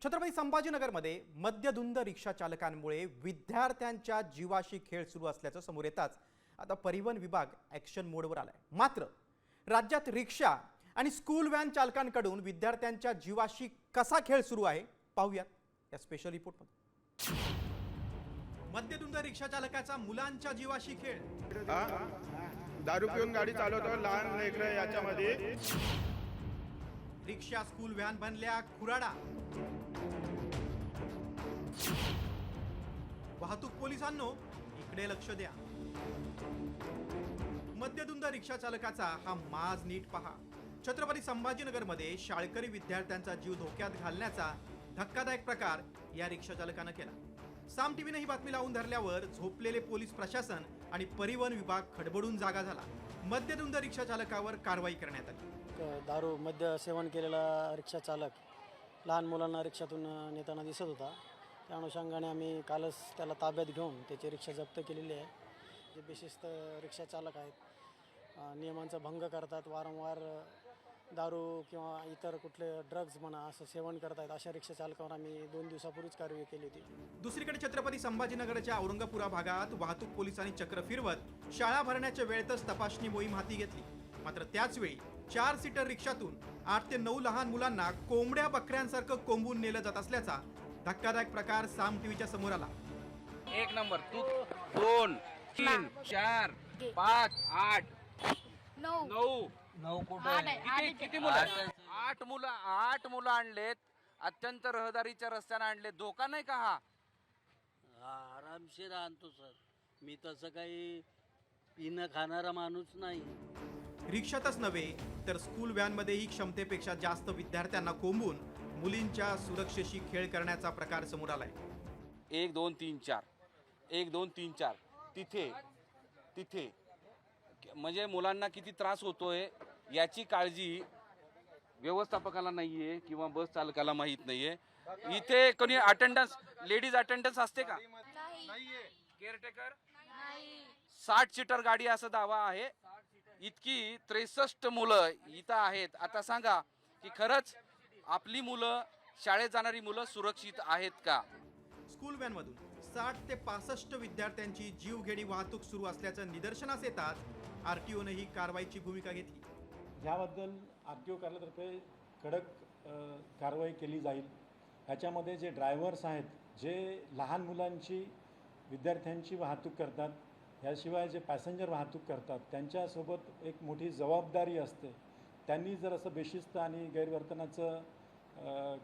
छत्रपती संभाजीनगरमध्ये मद्यधुंद रिक्षा चालकांमुळे विद्यार्थ्यांच्या जीवाशी खेळ सुरू असल्याचं समोर येताच आता परिवहन विभाग ॲक्शन मोडवर आलाय। मात्र राज्यात रिक्षा आणि स्कूल व्हॅन चालकांकडून विद्यार्थ्यांच्या जीवाशी कसा खेळ सुरू आहे पाहूयात या स्पेशल रिपोर्टमध्ये। मद्यधुंद रिक्षा चालकाचा मुलांच्या जीवाशी खेळ। दारू पिऊन गाडी चालवतो लहान लेकरं याच्यामध्ये। रिक्षा स्कूल व्हॅन बनल्या खुराडा। वाहतूक पोलिसांनो इकडे लक्ष द्या। मद्यधुंद रिक्षा चालकाचा हा माज नीट पहा। छत्रपती संभाजीनगरमध्ये शाळकरी विद्यार्थ्यांचा जीव धोक्यात घालण्याचा धक्कादायक प्रकार या रिक्षा चालकाने केला। साम टीव्हीने ही बातमी लावून धरल्यावर झोपलेले पोलीस प्रशासन आणि परिवहन विभाग खडबडून जागा झाला। मद्यधुंद रिक्षा चालकावर कारवाई करण्यात आली। दारू मद्य सेवन केलेला रिक्षा चालक लहान मुलांना रिक्षातून नेताना दिसत होता। त्या अनुषंगाने आम्ही कालच त्याला ताब्यात घेऊन त्याची रिक्षा जप्त केलेली आहे। जे बेशिस्त रिक्षा चालक आहेत, नियमांचा भंग करतात, वारंवार दारू किंवा इतर कुठले ड्रग्ज म्हणा असं सेवन करतायत, अशा रिक्षा चालकांवर आम्ही 2 दिवसापूर्वीच कारवाई केली होती। दुसरीकडे छत्रपती संभाजीनगरच्या औरंगापुरा भागात वाहतूक पोलिसांनी चक्र फिरवत शाळा भरण्याच्या वेळेतच तपासणी मोहीम हाती घेतली। मात्र त्याच वेळी 4 सीटर रिक्षातून 8 ते 9 लहान मुलांना कोंबड्या बकऱ्यांसारखं कोंबून नेलं जात असल्याचा धक्कादायक प्रकार साम टीव्हीच्या समोर आला। 1 नंबर तू 2 3 4 5 8 9 किती मुलं? 8 मुलं आणलेत। अत्यंत रहदारीच्या रस्त्याने आणले। धोका नाही का हा? आरामशीर आणतो सर, मी तसं काही पिणं खाणारा माणूस नाही। रिक्षातच नव्हे तर स्कूल व्हॅनमध्येही क्षमतेपेक्षा जास्त विद्यार्थ्यांना कोंबून मुलींच्या सुरक्षेशी खेळ करण्याचा प्रकार समोर आलाय। 1 2 3 4 1 2 3 4 तिथे म्हणजे मुलांना किती त्रास होतोय याची काळजी व्यवस्थापकाला नाहीये किंवा बस चालकाला माहित नाहीये। इथे कोणी अटेंडन्स, लेडीज अटेंडन्स असते का? नाहीये। केअरटेकर नाही। 60 सीटर गाडी असा दावा आहे। इतकी 63 मुलं इथं आहेत। आता सांगा की खरंच आपली मुलं, शाळेत जाणारी मुलं सुरक्षित आहेत का? स्कूल व्हॅनमधून 60 ते 65 विद्यार्थ्यांची जीवघेणी वाहतूक सुरू असल्याचं निदर्शनास येताच आरटीओने ही कारवाईची भूमिका घेतली। याबद्दल आरटीओ कार्यालयातर्फे कडक कारवाई केली जाईल। ह्याच्यामध्ये जे ड्रायव्हर्स आहेत, जे लहान मुलांची, विद्यार्थ्यांची वाहतूक करतात, याशिवाय जे पॅसेंजर वाहतूक करतात, त्यांच्यासोबत एक मोठी जबाबदारी असते। त्यांनी जर असं बेशिस्त आणि गैरवर्तनाचं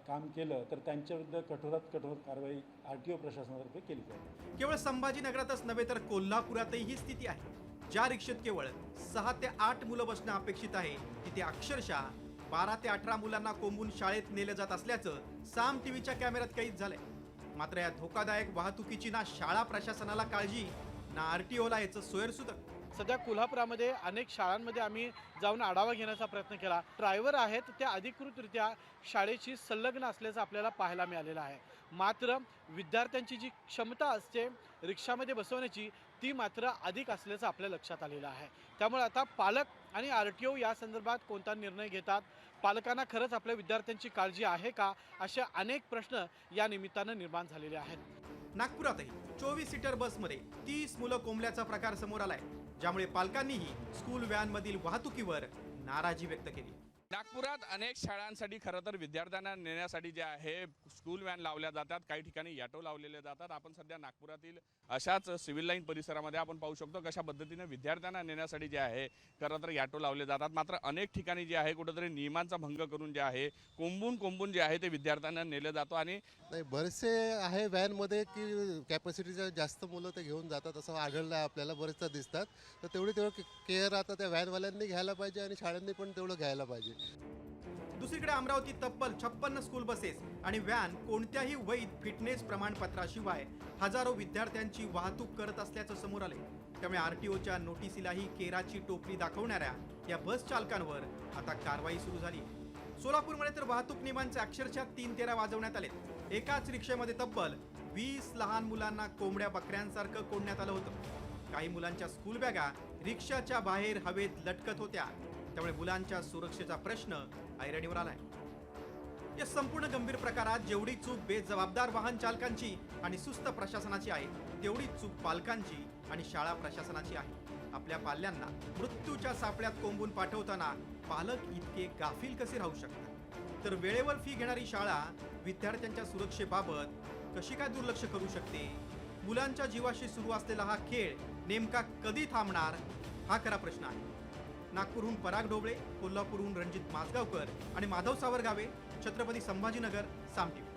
काम केलं तर त्यांच्याविरुद्ध कठोरात कठोर कारवाई आरटीओ प्रशासनातर्फे केली जाईल। केवळ संभाजीनगरातच नव्हे तर कोल्हापुरातही ही स्थिती आहे। ज्या रिक्षेत केवळ 6 ते 8 मुलं बसणं अपेक्षित आहे, तिथे अक्षरशः 12 ते 18 मुलांना कोंबून शाळेत नेलं जात असल्याचं साम टीव्हीच्या कॅमेऱ्यात कैद झालंय। मात्र या धोकादायक वाहतुकीची ना शाळा प्रशासनाला काळजी ना आरटीओला याचं सोयरसुतक। सध्या कोल्हापुरामध्ये अनेक शाळांमध्ये आम्ही जाऊन आढावा घेण्याचा प्रयत्न केला। ड्रायव्हर आहेत ते अधिकृतरित्या शाळेशी संलग्न असल्याचं आपल्याला पाहायला मिळालेलं आहे। मात्र विद्यार्थ्यांची जी क्षमता असते रिक्षामध्ये बसवण्याची, ती मात्र अधिक असल्याचं आपल्या लक्षात आलेलं आहे। त्यामुळे आता पालक आणि आरटीओ या संदर्भात कोणता निर्णय घेतात, पालकांना खरंच आपल्या विद्यार्थ्यांची काळजी आहे का, असे अनेक प्रश्न या निमित्तानं निर्माण झालेले आहेत। नागपुरातही 24 सीटर बसमध्ये 30 मुलं कोंबल्याचा प्रकार समोर आलाय, ज्यामुळे पालकांनीही स्कूल व्हॅनमधील वाहतुकीवर नाराजी व्यक्त केली। नागपुरात अनेक शाळांसाठी खरं तर विद्यार्थ्यांना नेण्यासाठी जे आहे स्कूल व्हॅन लावल्या जातात, काही ठिकाणी ऑटो लावलेले जातात। आपण सध्या नागपुरातील अशाच सिव्हिल लाईन परिसरामध्ये आपण पाहू शकतो कशा पद्धतीने विद्यार्थ्यांना नेण्यासाठी जे आहे खरं तर ऑटो लावले जातात। मात्र अनेक ठिकाणी जे आहे कुठेतरी नियमांचा भंग करून जे आहे कोंबून जे आहे ते विद्यार्थ्यांना नेले जातो। आणि नाही, बरेचसे आहे व्हॅनमध्ये की कॅपॅसिटीच्या जास्त मुलं ते घेऊन जातात असं आढळलं आहे आपल्याला, बरेचदा दिसतात। तर तेवढं केअर आता त्या व्हॅनवाल्यांनी घ्यायला पाहिजे आणि शाळांनी पण तेवढं घ्यायला पाहिजे। दुसरीकडे अमरावतीत तब्बल 56 स्कूल बसेस आणि व्हॅन कोणत्याही वैध फिटनेस प्रमाणपत्राशिवाय हजारो विद्यार्थ्यांची वाहतूक करत असल्याचं समोर आले। त्यामुळे आरटीओच्या नोटिसीलाही केराची टोपली दाखवणाऱ्या या बस चालकांवर आता कारवाई सुरू झाली। सोलापूरमध्ये तर वाहतूक नियमांचे अक्षरशः 3 तेरा वाजवण्यात आले। एकाच रिक्षेमध्ये तब्बल 20 लहान मुलांना कोंबड्या बकऱ्यांसारखं कोंडण्यात आलं होतं। काही मुलांच्या स्कूल बॅगा रिक्षाच्या बाहेर हवेत लटकत होत्या। त्यामुळे मुलांच्या सुरक्षेचा प्रश्न ऐरणीवर आलाय। या संपूर्ण गंभीर प्रकारात जेवढी चूक बेजबाबदार वाहन चालकांची आणि सुस्त प्रशासनाची आहे, तेवढीच चूक पालकांची आणि शाळा प्रशासनाची आहे. आपल्या पाल्यांना मृत्यूच्या सापळ्यात कोंबून पाठवताना पालक इतके गाफील कसे राहू शकतात? तर वेळेवर फी घेणारी शाळा विद्यार्थ्यांच्या सुरक्षेबाबत कशी काय दुर्लक्ष करू शकते? मुलांच्या जीवाशी सुरू असलेला हा खेळ नेमका कधी थांबणार, हा खरा प्रश्न आहे. नागपूरहून पराग ढोबळे, कोल्हापूरहून रणजित माजगावकर आणि माधव सावरगावे, छत्रपती संभाजीनगर, साम टीव्ही.